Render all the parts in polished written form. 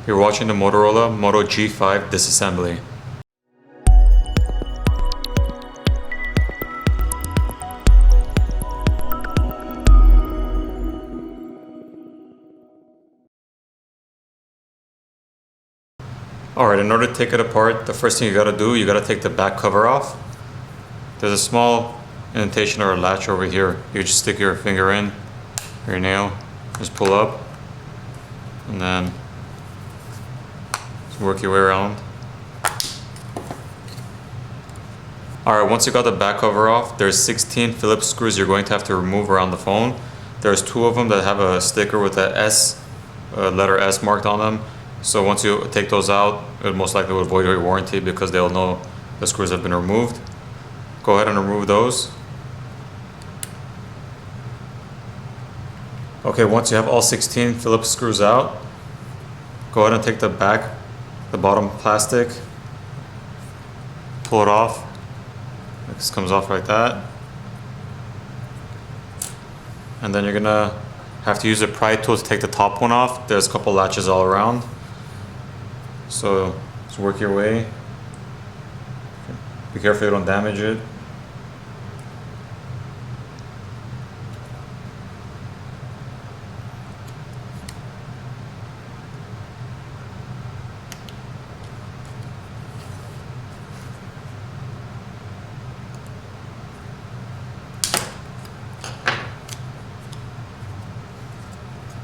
You're watching the Motorola Moto G5 disassembly. Alright, in order to take it apart, the first thing you gotta do, you gotta take the back cover off. There's a small indentation or a latch over here. You just stick your finger in, your nail, just pull up, and then just work your way around. Alright, once you got the back cover off, there's 16 Phillips screws you're going to have to remove around the phone. There's 2 of them that have a sticker with a S, letter S marked on them. So once you take those out, it most likely will void your warranty because they'll know the screws have been removed. Go ahead and remove those. Okay, once you have all 16 Phillips screws out, go ahead and take the bottom plastic, pull it off. This comes off like that. And then you're gonna have to use a pry tool to take the top one off. There's a couple latches all around. So just work your way. Be careful you don't damage it.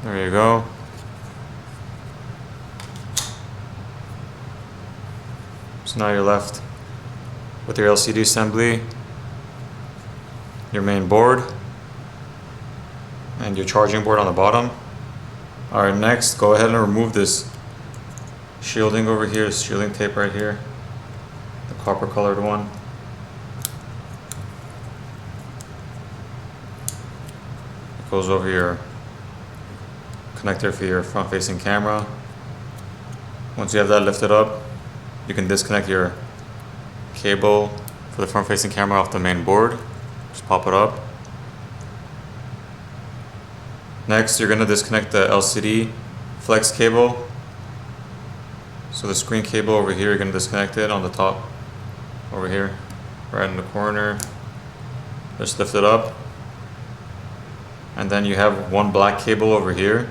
There you go. So now you're left with your LCD assembly, your main board, and your charging board on the bottom. Alright, next go ahead and remove this shielding over here, this shielding tape right here, the copper colored one. It goes over your connector for your front facing camera. Once you have that lifted up, you can disconnect your cable for the front facing camera off the main board. Just pop it up. Next, you're going to disconnect the LCD flex cable. So the screen cable over here, you're going to disconnect it on the top over here, right in the corner. Just lift it up. And then you have one black cable over here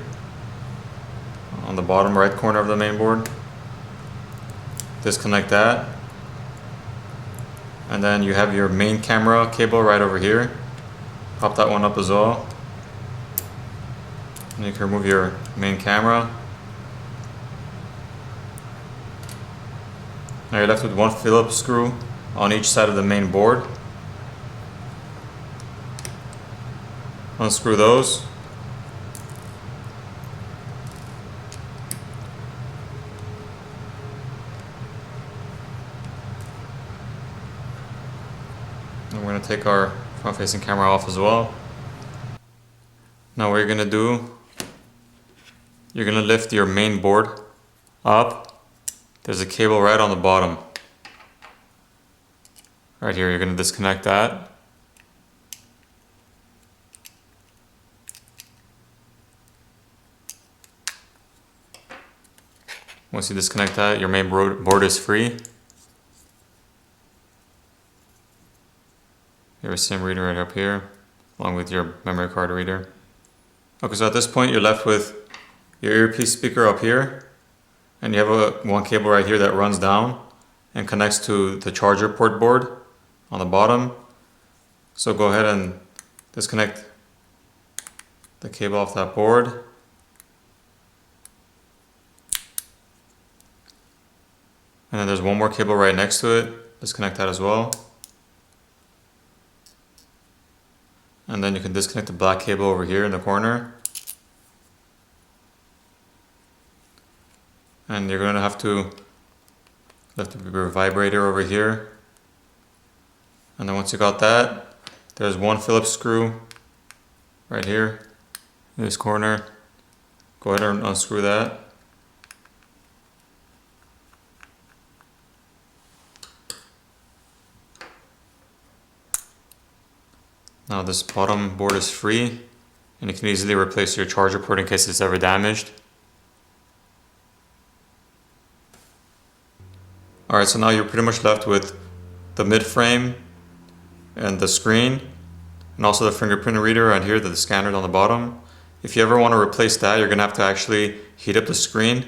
on the bottom right corner of the main board. Disconnect that. And then you have your main camera cable right over here. Pop that one up as well. And you can remove your main camera. Now you're left with one Phillips screw on each side of the main board. Unscrew those. And we're going to take our front facing camera off as well. Now what you're going to do, you're going to lift your main board up. There's a cable right on the bottom. Right here, you're going to disconnect that. Once you disconnect that, your main board is free. You have a SIM reader right up here, along with your memory card reader. Okay, so at this point you're left with your earpiece speaker up here, and you have one cable right here that runs down and connects to the charger port board on the bottom. So go ahead and disconnect the cable off that board. And then there's one more cable right next to it. Disconnect that as well. And then you can disconnect the black cable over here in the corner. And you're going to have to lift your vibrator over here. And then once you got that, there's one Phillips screw right here in this corner. Go ahead and unscrew that. Now this bottom board is free, and you can easily replace your charger port in case it's ever damaged. Alright, so now you're pretty much left with the mid frame and the screen, and also the fingerprint reader right here, the scanner on the bottom. If you ever want to replace that, you're going to have to actually heat up the screen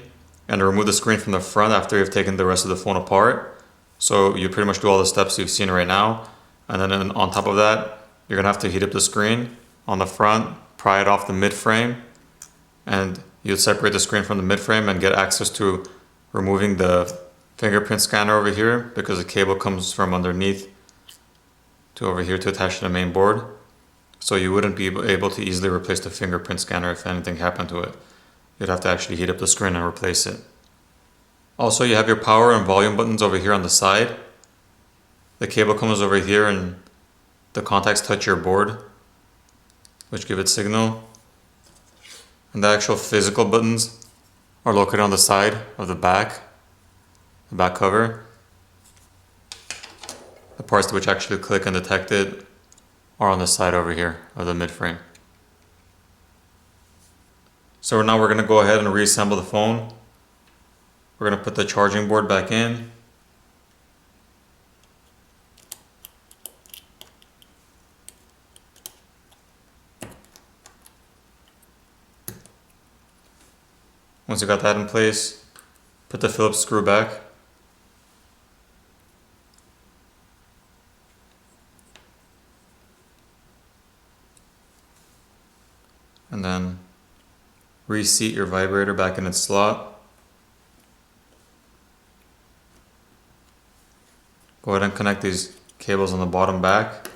and remove the screen from the front after you've taken the rest of the phone apart. So you pretty much do all the steps you've seen right now. And then on top of that, you're going to have to heat up the screen on the front, pry it off the mid frame, and you'll separate the screen from the mid frame and get access to removing the fingerprint scanner over here, because the cable comes from underneath to over here to attach to the main board. So you wouldn't be able to easily replace the fingerprint scanner if anything happened to it. You'd have to actually heat up the screen and replace it. Also, you have your power and volume buttons over here on the side. The cable comes over here and the contacts touch your board, which give it signal. And the actual physical buttons are located on the side of the back cover. The parts which actually click and detect it are on the side over here of the mid frame. So now we're going to go ahead and reassemble the phone. We're going to put the charging board back in. Once you got that in place, put the phillips screw back. And then reseat your vibrator back in its slot. Go ahead and connect these cables on the bottom back.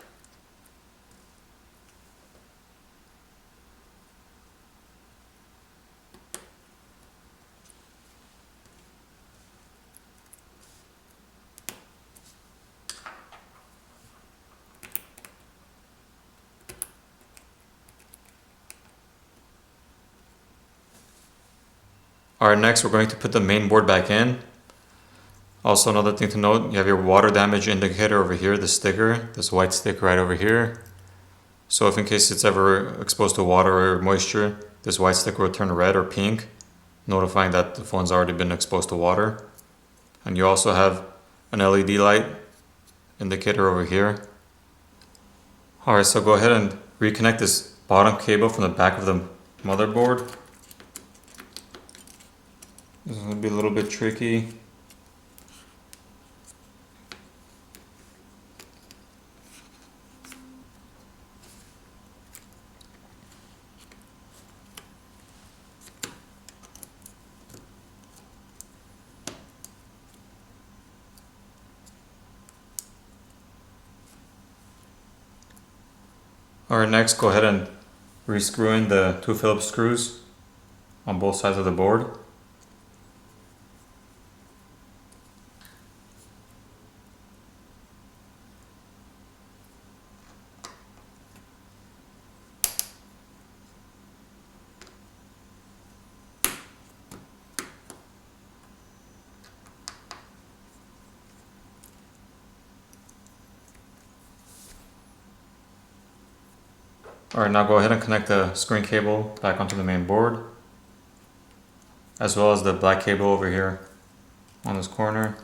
Alright, next we're going to put the main board back in. Also, another thing to note, you have your water damage indicator over here, the sticker, this white sticker right over here. So if in case it's ever exposed to water or moisture, this white sticker will turn red or pink, notifying that the phone's already been exposed to water. And you also have an LED light indicator over here. Alright, so go ahead and reconnect this bottom cable from the back of the motherboard. This is going to be a little bit tricky. Alright, next go ahead and rescrew in the two Phillips screws on both sides of the board. Alright, now go ahead and connect the screen cable back onto the main board, as well as the black cable over here on this corner.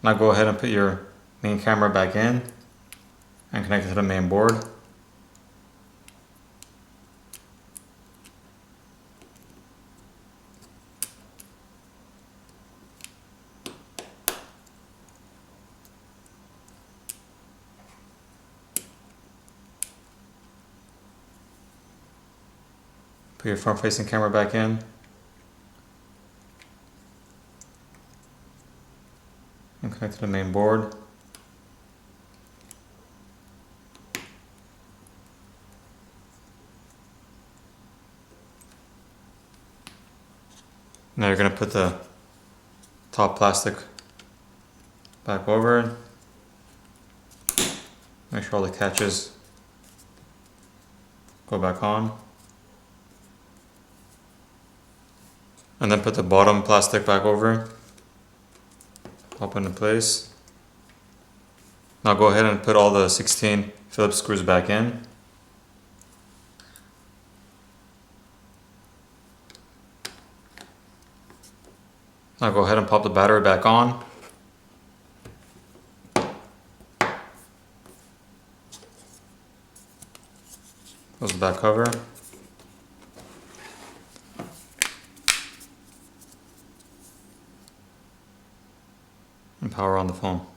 Now go ahead and put your main camera back in and connect it to the main board. Put your front-facing camera back in. And connect to the main board. Now you're going to put the top plastic back over. Make sure all the catches go back on. And then put the bottom plastic back over. Pop into place. Now go ahead and put all the 16 Phillips screws back in. Now go ahead and pop the battery back on. Close the back cover. And power on the phone.